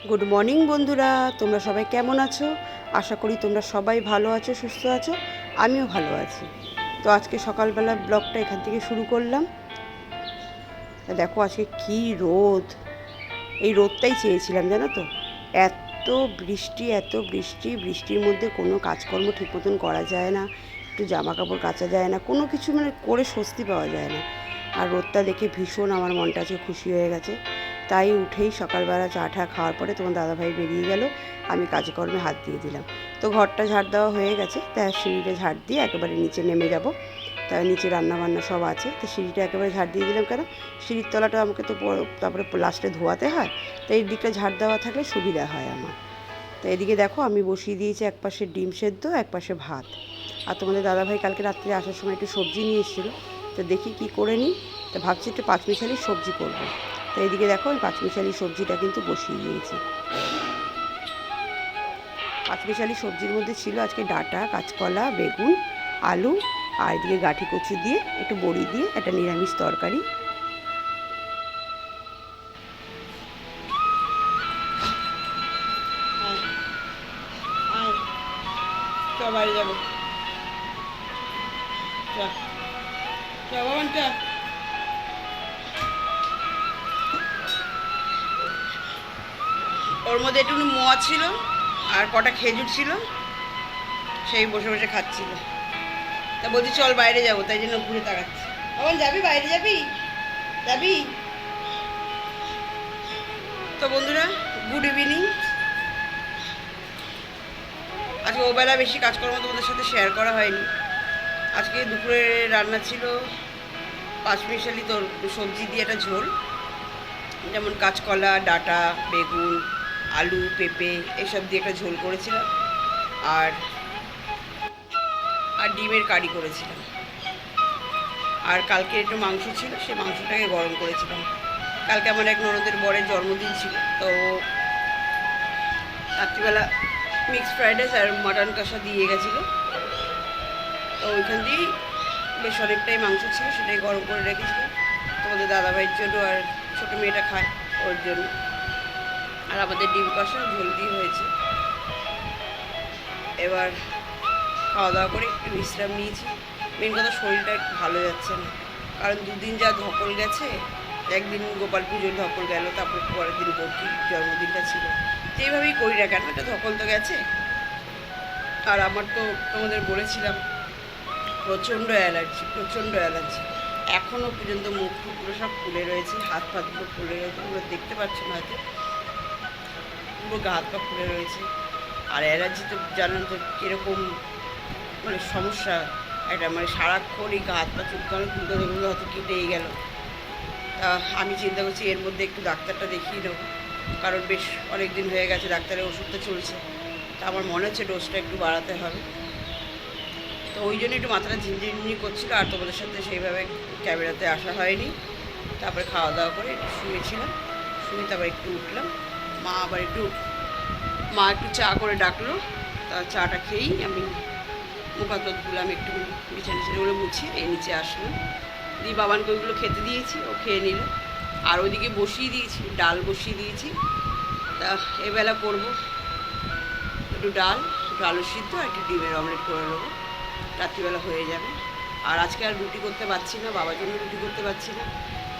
Good morning বন্ধুরা, তোমরা সবাই কেমন আছো? আশা করি তোমরা সবাই ভালো আছো, সুস্থ আছো। আমিও ভালো আছি। তো আজকে সকালবেলা ব্লগটা এখান থেকে শুরু করলাম। দেখো আজকে কি রোদ, এই রোদটাই চেয়েছিলাম জানো তো। এত বৃষ্টি, এত বৃষ্টি, বৃষ্টির মধ্যে কোনো কাজকর্ম ঠিক মতন করা যায় না, একটু জামা কাপড় কাচা যায় না, কোনো কিছু মানে করে স্বস্তি পাওয়া যায় না। আর রোদটা দেখে ভীষণ আমার মনটা আজকে খুশি হয়ে গেছে। তাই উঠেই সকালবেলা চা টা খাওয়ার পরে তোমার দাদাভাই বেরিয়ে গেল, আমি কাজকর্মে হাত দিয়ে দিলাম। তো ঘরটা ঝাড় দেওয়া হয়ে গেছে, তাই সিঁড়িটা ঝাড় দিয়ে একেবারে নিচে নেমে যাব। তাই নিচে রান্নাবান্না সব আছে, তো সিঁড়িটা একেবারে ঝাড় দিয়ে দিলাম। কেন, সিঁড়ির তলাটা আমাকে তো তারপরে লাস্টে ধোয়াতে হয়, তো এই দিকটা ঝাড় দেওয়া থাকলে সুবিধা হয় আমার। তো এদিকে দেখো আমি বসিয়ে দিয়েছি এক পাশে ডিম সেদ্ধ, এক পাশে ভাত। আর তোমাদের দাদাভাই কালকে রাত্রে আসার সময় একটু সবজি নিয়ে এসেছিলো, তো দেখি কি করে নিই। তো ভাবছি একটু পাঁচমিশালি সবজি করবো। তো এদিকে দেখো আমি পাঁচমিশালি সবজিটা কিন্তু বসিয়ে দিয়েছি। পাঁচমিশালি সবজির মধ্যে ছিল আজকে ডাঁটা, কাঁচকলা, বেগুন, আলু, আর এদিকে গাঁঠি কচু দিয়ে একটু বড়ি দিয়ে একটা নিরামিষ তরকারি। বাইরে যাবো, ওর মধ্যে একটু মোয়া ছিল আর কটা খেজুর ছিল, সেই বসে বসে খাচ্ছিল। তা বলছি চল বাইরে যাবো, তাই জন্য ঘুরে তাকাচ্ছি। এখন যাবি, বাইরে যাবি, যাবি? তো বন্ধুরা, গুড ইভিনিং। আজকে ওবেলা বেশি কাজকর্ম তোমাদের সাথে শেয়ার করা হয়নি। আজকে দুপুরে রান্না ছিল পাঁচমিশালি তোর সবজি দিয়ে একটা ঝোল, যেমন কাঁচকলা, ডাঁটা, বেগুন, আলু, পেঁপে এসব দিয়ে একটা ঝোল করেছিলাম। আর আর ডিমের কারি করেছিলাম। আর কালকে একটু মাংস ছিল, সেই মাংসটাকে গরম করেছিলাম। কালকে আমার এক ননদের বরের জন্মদিন ছিল, তো রাত্রিবেলা মিক্সড ফ্রাইড রাইস আর মাটন কষা দিয়ে গেছিলো। তো ওইখান দিয়েই বেশ অনেকটাই মাংস ছিল, সেটাই গরম করে রেখেছিলাম তোমাদের দাদাভাইয়ের জন্য, আর ছোটো মেয়েটা খায় ওর জন্য। আর আমাদের ডিম কষা ঝোল দিয়ে হয়েছে। এবার খাওয়া দাওয়া করে একটু বিশ্রাম নিয়েছি। মেন কথা, শরীরটা একটু ভালো যাচ্ছে না, কারণ দুদিন যা ধকল গেছে। একদিন গোপাল পুজোর ধকল গেল, তারপর পরের দিন বৌটির জন্মদিনটা ছিল। যেইভাবেই করি না কেন, একটা ধকল তো গেছে। আর আমার তো তোমাদের বলেছিলাম প্রচণ্ড অ্যালার্জি, প্রচণ্ড অ্যালার্জি। এখনও পর্যন্ত মুখ টুকরো সব ফুলে রয়েছে, হাত পাতগুলো ফুলে রয়েছে, ওগুলো দেখতে পাচ্ছ না হয়তো, পুরো গা হাত পা ফুলে রয়েছে। আর অ্যালার্জি তো জানেন তো কীরকম মানে সমস্যা একটা, মানে সারাক্ষণই গা হাত পা চুলকানো, চুলকানোগুলো হয়তো কেটেই গেল। তা আমি চিন্তা করছি এর মধ্যে একটু ডাক্তারটা দেখিয়ে নেবো, কারণ বেশ অনেক দিন হয়ে গেছে ডাক্তারের ওষুধটা চলছে। তা আমার মনে হচ্ছে ডোজটা একটু বাড়াতে হবে। তো ওই জন্য একটু মাথাটা ঝিনঝিনি করছিল, আর তোমাদের সাথে সেইভাবে ক্যামেরাতে আসা হয়নি। তারপরে খাওয়া দাওয়া করে একটু শুয়েছিলাম, শুয়ে তারপর একটু উঠলাম। মা একটু চা করে ডাকলো, তা চাটা খেয়েই আমি মুখ হাত ধুলাম, একটু বিছানা টিছানাগুলো মুছিয়ে এই নিচে আসলাম। দিয়ে বাবানকে ওইগুলো খেতে দিয়েছি, ও খেয়ে নিল। আর ওইদিকে বসিয়ে দিয়েছি, ডাল বসিয়ে দিয়েছি। তা এবেলা করবো একটু ডাল, একটু আলু সিদ্ধ আর একটু ডিমের অমলেট করে নেবো, রাত্রিবেলা হয়ে যাবে। আর আজকে আর রুটি করতে পারছি না, বাবার জন্য রুটি করতে পারছি না।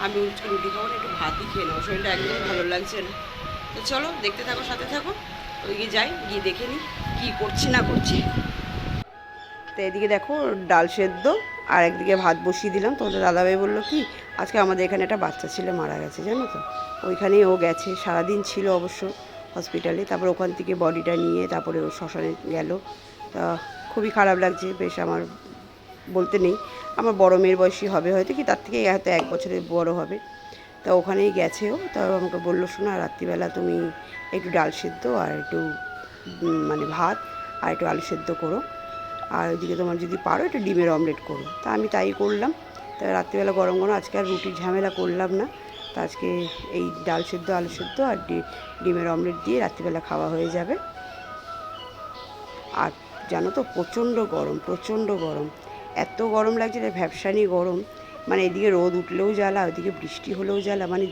আমি রুটি খাবো না, একটু ভাতই খেয়ে নেবো, শরীরটা একদম ভালো লাগছে না। তো চলো দেখতে থাকো, সাথে থাকো। ওইদিকে যাই, গিয়ে দেখে নিই কী করছি না করছি। তো এদিকে দেখো ডাল সেদ্ধ আর একদিকে ভাত বসিয়ে দিলাম। তোমাদের দাদাভাই বললো কি, আজকে আমাদের এখানে একটা বাচ্চা ছেলে মারা গেছে জানো তো। ওইখানেই ও গেছে, সারাদিন ছিল অবশ্য হসপিটালে। তারপর ওখান থেকে বডিটা নিয়ে তারপরে ও শ্মশানে গেল। তা খুবই খারাপ লাগছে বেশ। আমার বলতে নেই, আমার বড় মেয়ের বয়সী হবে হয়তো, কি তার থেকে হয়তো 1 বছরের বড় হবে। তা ওখানেই গেছে ও। তা আমাকে বললো, শোনা রাত্রিবেলা তুমি একটু ডাল সেদ্ধ আর একটু মানে ভাত আর একটু আলু সেদ্ধ করো, আর ওইদিকে তোমার যদি পারো একটু ডিমের অমলেট করো। তা আমি তাই করলাম। তা রাত্রিবেলা গরম গরম আজকে আর রুটির ঝামেলা করলাম না। তা আজকে এই ডাল সেদ্ধ, আলু সেদ্ধ আর ডিমের অমলেট দিয়ে রাত্রিবেলা খাওয়া হয়ে যাবে। আর জানো তো প্রচণ্ড গরম, প্রচণ্ড গরম, এত গরম লাগছে যে ভ্যাপসানি গরম। মানে এদিকে রোদ উঠলেও জ্বালা, ওইদিকে বৃষ্টি হলেও জ্বালা, মানে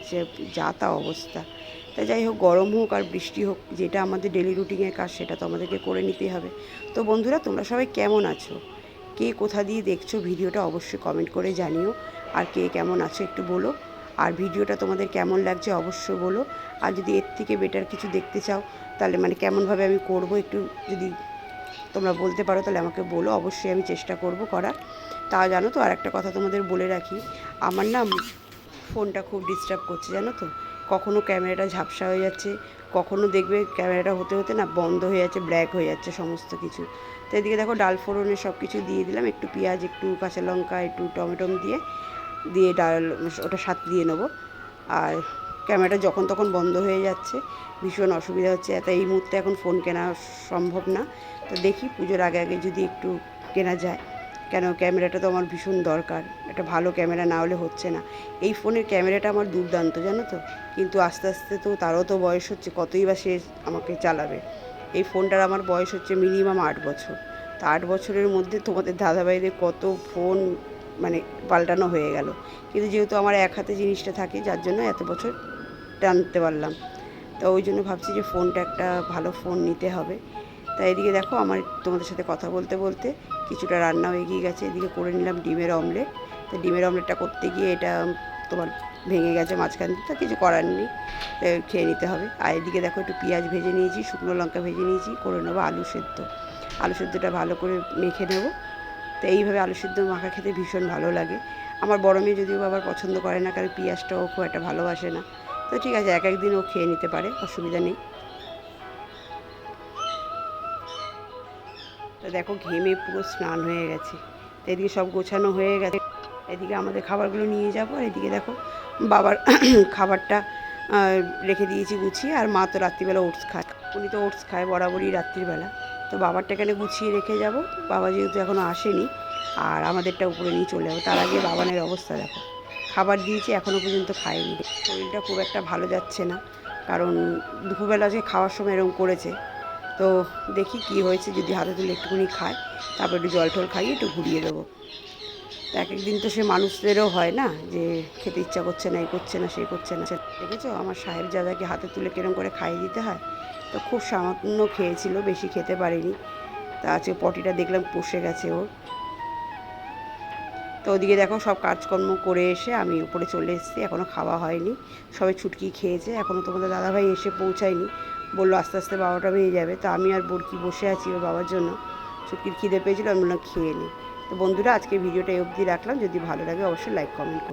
যা তা অবস্থা। তাই যাই হোক, গরম হোক আর বৃষ্টি হোক, যেটা আমাদের ডেলি রুটিনের কাজ সেটা তো আমাদেরকে করে নিতেই হবে। তো বন্ধুরা, তোমরা সবাই কেমন আছো? কে কোথা দিয়ে দেখছো ভিডিওটা অবশ্যই কমেন্ট করে জানিও। আর কে কেমন আছো একটু বলো। আর ভিডিওটা তোমাদের কেমন লাগছে অবশ্যই বলো। আর যদি এর থেকে বেটার কিছু দেখতে চাও, তাহলে মানে কেমনভাবে আমি করব একটু যদি তোমরা বলতে পারো তাহলে আমাকে বলো, অবশ্যই আমি চেষ্টা করব করার। তা জানো তো, আর একটা কথা তোমাদের বলে রাখি, আমার না ফোনটা খুব ডিস্টার্ব করছে জানো তো। কখনো ক্যামেরাটা ঝাপসা হয়ে যাচ্ছে, কখনো দেখবে ক্যামেরাটা হতে হতে না বন্ধ হয়ে যাচ্ছে, ব্ল্যাক হয়ে যাচ্ছে সমস্ত কিছু। তো এদিকে দেখো ডাল ফোড়নে সব কিছু দিয়ে দিলাম, একটু পেঁয়াজ, একটু কাঁচা লঙ্কা, একটু টমেটো দিয়ে দিয়ে ডাল ওটা সাত দিয়ে নেবো। আর ক্যামেরাটা যখন তখন বন্ধ হয়ে যাচ্ছে, ভীষণ অসুবিধা হচ্ছে। এত এই মুহূর্তে এখন ফোন কেনা সম্ভব না। তো দেখি পুজোর আগে আগে যদি একটু কেনা যায়, কেন ক্যামেরাটা তো আমার ভীষণ দরকার। একটা ভালো ক্যামেরা না হলে হচ্ছে না। এই ফোনের ক্যামেরাটা আমার দুর্দান্ত জানো তো, কিন্তু আস্তে আস্তে তো তারও তো বয়স হচ্ছে, কতই বা সে আমাকে চালাবে। এই ফোনটার আমার বয়স হচ্ছে মিনিমাম 8 বছর। তা 8 বছরের মধ্যে তোমাদের দাদাভাইদের কত ফোন মানে পাল্টানো হয়ে গেল। কিন্তু যেহেতু আমার এক হাতে জিনিসটা থাকে, যার জন্য এত বছর টানতে পারলাম। তো ওই জন্য ভাবছি যে ফোনটা একটা ভালো ফোন নিতে হবে। তাই এদিকে দেখো আমার তোমাদের সাথে কথা বলতে বলতে কিছুটা রান্নাও এগিয়ে গেছে। এদিকে করে নিলাম ডিমের অমলেট। তো ডিমের অমলেটটা করতে গিয়ে এটা তোমার ভেঙে গেছে মাঝখান দিয়ে, তো কিছু করার নেই, খেয়ে নিতে হবে। আর এদিকে দেখো একটু পেঁয়াজ ভেজে নিয়েছি, শুকনো লঙ্কা ভেজে নিয়েছি, করে নেবো আলু সেদ্ধ। আলু সেদ্ধটা ভালো করে মেখে নেবো। তো এইভাবে আলু সেদ্ধ মাখা খেতে ভীষণ ভালো লাগে। আমার বড় মেয়ে যদিও আবার পছন্দ করে না, কারণ পেঁয়াজটাও খুব একটা ভালোবাসে না। তো ঠিক আছে, এক একদিন ও খেয়ে নিতে পারে, অসুবিধা নেই। তো দেখো ঘেমে পুরো স্নান হয়ে গেছে। তো এদিকে সব গোছানো হয়ে গেছে, এদিকে আমাদের খাবারগুলো নিয়ে যাবো। আর এদিকে দেখো বাবার খাবারটা রেখে দিয়েছি গুছিয়ে। আর মা তো রাত্রিবেলা ওটস খায়, উনি তো ওটস খায় বরাবরই রাত্রিবেলা। তো বাবারটা এখানে গুছিয়ে রেখে যাব, বাবা যেহেতু এখনও আসেনি। আর আমাদেরটা উপরে নিয়ে চলে যাবো। তার আগে বাবানের অবস্থা দেখো, খাবার দিয়েছি এখনও পর্যন্ত খায়নি। শরীরটা খুব একটা ভালো যাচ্ছে না, কারণ দুপুরবেলা আজকে খাওয়ার সময় এরকম করেছে। তো দেখি কি হয়েছে, যদি হাতে তুলে একটুখানি খায়, তারপর একটু জল টল খাইয়ে একটু ঘুরিয়ে দেবো। তো এক একদিন তো সে মানুষদেরও হয় না যে খেতে ইচ্ছা করছে না, এই করছে না, সেই করছে না। দেখেছো আমার সাহেবজাদাকে হাতে তুলে কিরম করে খাইয়ে দিতে হয়। তো খুব সামান্য খেয়েছিল, বেশি খেতে পারিনি। তা আজকে পটিটা দেখলাম বসে গেছে ওর। তো ওদিকে দেখো সব কাজকর্ম করে এসে আমি উপরে চলে এসেছি, এখনও খাওয়া হয়নি। সবাই ছুটকি খেয়েছে, এখনও তোমাদের দাদাভাই এসে পৌঁছায়নি, বললো আস্তে আস্তে 12টা বেজে যাবে। তো আমি আর বরকি বসে আছি ওর বাবার জন্য। ছুটকির খিদে পেয়েছিল, আমি বললাম খেয়ে নিই। তো বন্ধুরা, আজকে ভিডিওটা এই অবধি রাখলাম। যদি ভালো লাগে অবশ্যই লাইক কমেন্ট করুন।